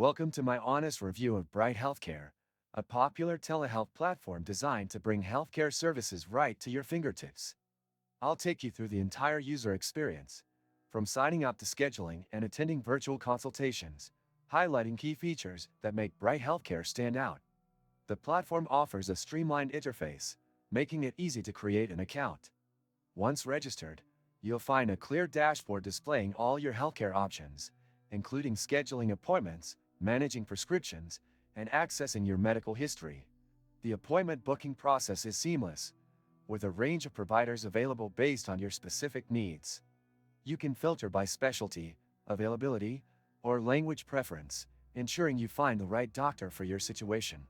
Welcome to my honest review of Bright HealthCare, a popular telehealth platform designed to bring healthcare services right to your fingertips. I'll take you through the entire user experience, from signing up to scheduling and attending virtual consultations, highlighting key features that make Bright HealthCare stand out. The platform offers a streamlined interface, making it easy to create an account. Once registered, you'll find a clear dashboard displaying all your healthcare options, including scheduling appointments, managing prescriptions, and accessing your medical history. The appointment booking process is seamless, with a range of providers available based on your specific needs. You can filter by specialty, availability, or language preference, ensuring you find the right doctor for your situation.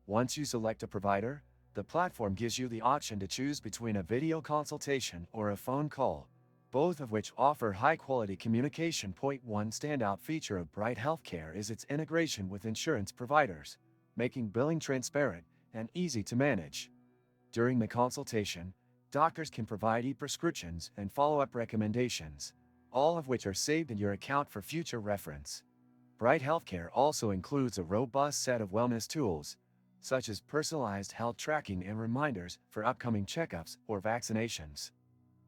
Once you select a provider, the platform gives you the option to choose between a video consultation or a phone call, both of which offer high-quality communication. One standout feature of Bright HealthCare is its integration with insurance providers, making billing transparent and easy to manage. During the consultation, doctors can provide e-prescriptions and follow-up recommendations, all of which are saved in your account for future reference. Bright HealthCare also includes a robust set of wellness tools, such as personalized health tracking and reminders for upcoming checkups or vaccinations.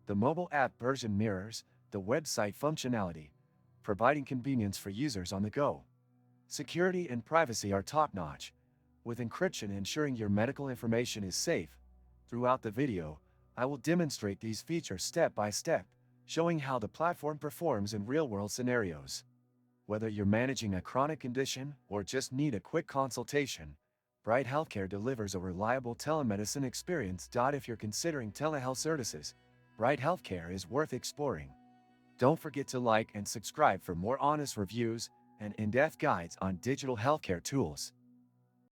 The mobile app version mirrors the website functionality, providing convenience for users on the go. Security and privacy are top-notch, with encryption ensuring your medical information is safe. Throughout the video, I will demonstrate these features step by step, showing how the platform performs in real-world scenarios. Whether you're managing a chronic condition or just need a quick consultation, Bright HealthCare delivers a reliable telemedicine experience. If you're considering telehealth services, Bright HealthCare is worth exploring. Don't forget to like and subscribe for more honest reviews and in-depth guides on digital healthcare tools.